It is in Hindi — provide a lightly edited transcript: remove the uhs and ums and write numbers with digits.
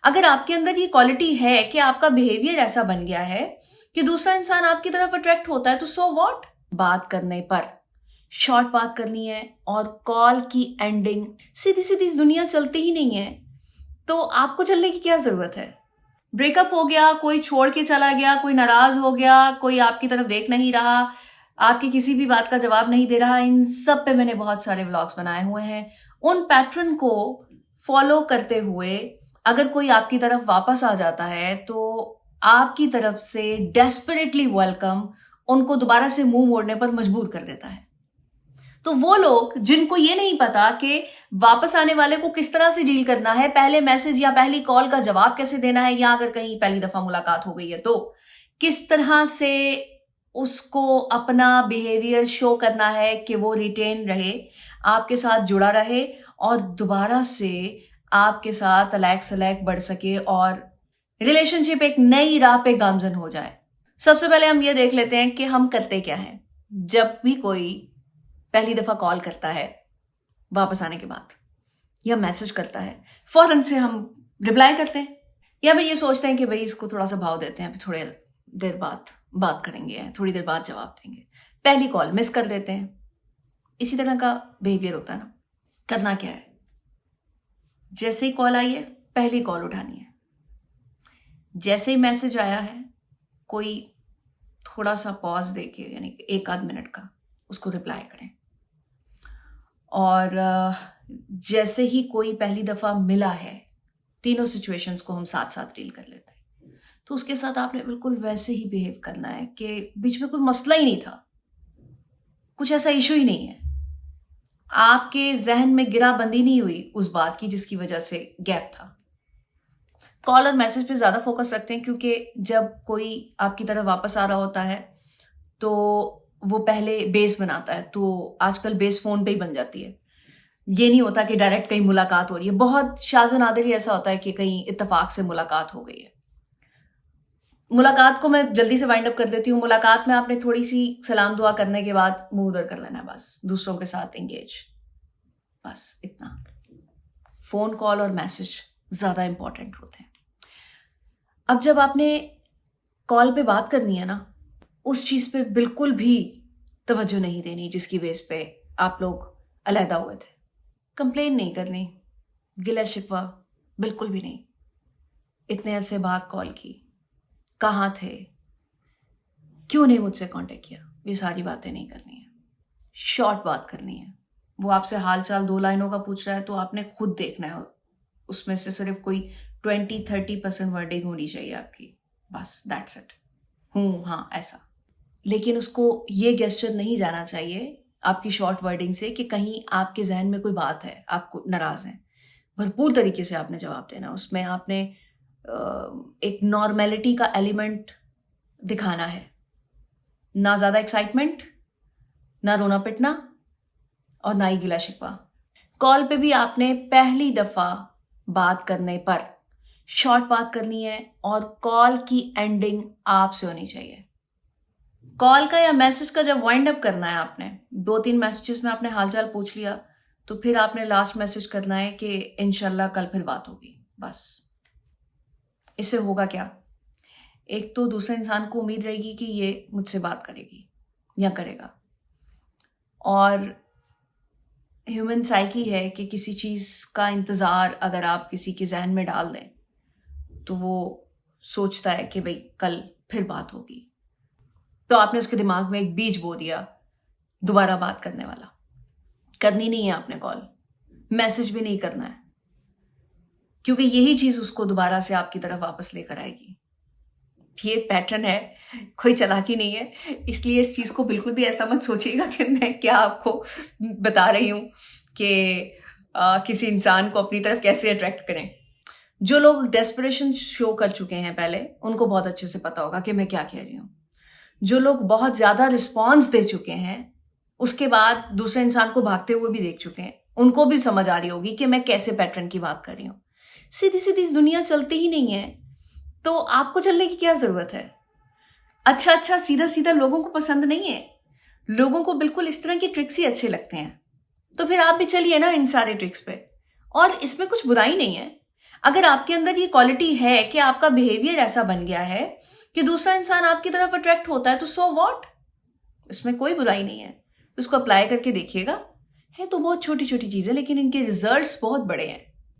अगर आपके अंदर ये क्वालिटी है कि आपका बिहेवियर ऐसा बन गया है कि दूसरा इंसान आपकी तरफ अट्रैक्ट होता है, तो सो व्हाट। बात करने पर शॉर्ट बात करनी है और कॉल की एंडिंग सीधी सीधी इस दुनिया चलती ही नहीं है, तो आपको चलने की क्या जरूरत है। ब्रेकअप हो गया, कोई छोड़ के चला गया, कोई नाराज हो गया, कोई आपकी तरफ देख नहीं रहा, आपकी किसी भी बात का जवाब नहीं दे रहा, इन सब पे मैंने बहुत सारे व्लॉग्स बनाए हुए हैं। उन पैटर्न को फॉलो करते हुए अगर कोई आपकी तरफ वापस आ जाता है तो आपकी तरफ से डेस्परेटली वेलकम उनको दोबारा से मुंह मोड़ने पर मजबूर कर देता है। तो वो लोग जिनको ये नहीं पता कि वापस आने वाले को किस तरह से डील करना है, पहले मैसेज या पहली कॉल का जवाब कैसे देना है, या अगर कहीं पहली दफा मुलाकात हो गई है तो किस तरह से उसको अपना बिहेवियर शो करना है कि वो रिटेन रहे, आपके साथ जुड़ा रहे और दोबारा से आपके साथ अलैक सलैक बढ़ सके और रिलेशनशिप एक नई राह पे गामजन हो जाए। सबसे पहले हम ये देख लेते हैं कि हम करते क्या हैं जब भी कोई पहली दफा कॉल करता है वापस आने के बाद या मैसेज करता है। फौरन से हम रिप्लाई करते हैं या फिर ये सोचते हैं कि भाई इसको थोड़ा सा भाव देते हैं, फिर थोड़ी देर बाद बात करेंगे, थोड़ी देर बाद जवाब देंगे, पहली कॉल मिस कर देते हैं। इसी तरह का बिहेवियर होता है ना। करना क्या है, जैसे ही कॉल आई है पहली कॉल उठानी है, जैसे ही मैसेज आया है कोई थोड़ा सा पॉज देके यानी 1-8 मिनट का उसको रिप्लाई करें, और जैसे ही कोई पहली दफा मिला है तीनों सिचुएशंस को हम साथ साथ डील कर लेते हैं, तो उसके साथ आपने बिल्कुल वैसे ही बिहेव करना है कि बीच में कोई मसला ही नहीं था, कुछ ऐसा इशू ही नहीं है, आपके जहन में गिराबंदी नहीं हुई उस बात की जिसकी वजह से गैप था। कॉल और मैसेज पे ज्यादा फोकस रखते हैं क्योंकि जब कोई आपकी तरफ वापस आ रहा होता है तो वो पहले बेस बनाता है, तो आजकल बेस फोन पे ही बन जाती है। ये नहीं होता कि डायरेक्ट कहीं मुलाकात हो रही है, बहुत शाज़ नादिर ही ऐसा होता है कि कहीं इत्तेफाक से मुलाकात हो गई है। मुलाकात को मैं जल्दी से वाइंड अप कर देती हूँ। मुलाकात में आपने थोड़ी सी सलाम दुआ करने के बाद मुंह उधर कर लेना है, बस दूसरों के साथ एंगेज, बस इतना। फोन कॉल और मैसेज ज्यादा इंपॉर्टेंट होते हैं। अब जब आपने कॉल पे बात करनी है ना, उस चीज पे बिल्कुल भी तवज्जो नहीं देनी जिसकी बेस पे आप लोग अलहदा हुए थे। कंप्लेन नहीं करनी, गिला शिकवा बिल्कुल भी नहीं। इतने अरसे बाद कॉल की, कहाँ थे, क्यों नहीं मुझसे कांटेक्ट किया, ये सारी बातें नहीं करनी है। शॉर्ट बात करनी है। वो आपसे हाल चाल 2 लाइनों का पूछ रहा है तो आपने खुद देखना है, उसमें से सिर्फ कोई 20-30% वर्डिंग होनी चाहिए आपकी, बस दैट्स इट। हूँ हाँ ऐसा। लेकिन उसको ये गेस्चर नहीं जाना चाहिए आपकी शॉर्ट वर्डिंग से कि कहीं आपके जहन में कोई बात है, आपको नाराज है। भरपूर तरीके से आपने जवाब देना, उसमें आपने एक नॉर्मेलिटी का एलिमेंट दिखाना है, ना ज्यादा एक्साइटमेंट, ना रोना पिटना और ना ही गिला शिकवा। कॉल पे भी आपने पहली दफा बात करने पर शॉर्ट बात करनी है और कॉल की एंडिंग आपसे होनी चाहिए। कॉल का या मैसेज का जब वाइंड अप करना है, आपने 2-3 मैसेजेस में आपने हालचाल पूछ लिया, तो फिर आपने लास्ट मैसेज करना है कि इंशाल्लाह कल फिर बात होगी, बस। इससे होगा क्या, एक तो दूसरे इंसान को उम्मीद रहेगी कि ये मुझसे बात करेगी या करेगा, और ह्यूमन साइकी है कि किसी चीज का इंतजार अगर आप किसी के जहन में डाल दें तो वो सोचता है कि भाई कल फिर बात होगी, तो आपने उसके दिमाग में एक बीज बो दिया दोबारा बात करने वाला। करनी नहीं है आपने कॉल, मैसेज भी नहीं करना है, क्योंकि यही चीज उसको दोबारा से आपकी तरफ वापस लेकर आएगी। ये पैटर्न है, कोई चालाकी नहीं है, इसलिए इस चीज को बिल्कुल भी ऐसा मत सोचिएगा कि मैं क्या आपको बता रही हूं कि किसी इंसान को अपनी तरफ कैसे अट्रैक्ट करें। जो लोग डेस्परेशन शो कर चुके हैं पहले, उनको बहुत अच्छे से पता होगा कि मैं क्या कह रही हूँ। जो लोग बहुत ज्यादा रिस्पॉन्स दे चुके हैं, उसके बाद दूसरे इंसान को भागते हुए भी देख चुके हैं, उनको भी समझ आ रही होगी कि मैं कैसे पैटर्न की बात कर रही हूँ। सीधी सीधी इस दुनिया चलती ही नहीं है, तो आपको चलने की क्या जरूरत है। अच्छा सीधा सीधा लोगों को पसंद नहीं है, लोगों को बिल्कुल इस तरह के ट्रिक्स ही अच्छे लगते हैं। तो फिर आप भी चलिए ना इन सारे ट्रिक्स पे, और इसमें कुछ बुराई नहीं है। अगर आपके अंदर ये क्वालिटी है कि आपका बिहेवियर ऐसा बन गया है कि दूसरा इंसान आपकी तरफ अट्रैक्ट होता है, तो सो व्हाट, इसमें कोई बुराई नहीं है। उसको अप्लाई करके देखिएगा। है तो बहुत छोटी छोटी चीजें, लेकिन इनके रिजल्ट्स बहुत बड़े हैं।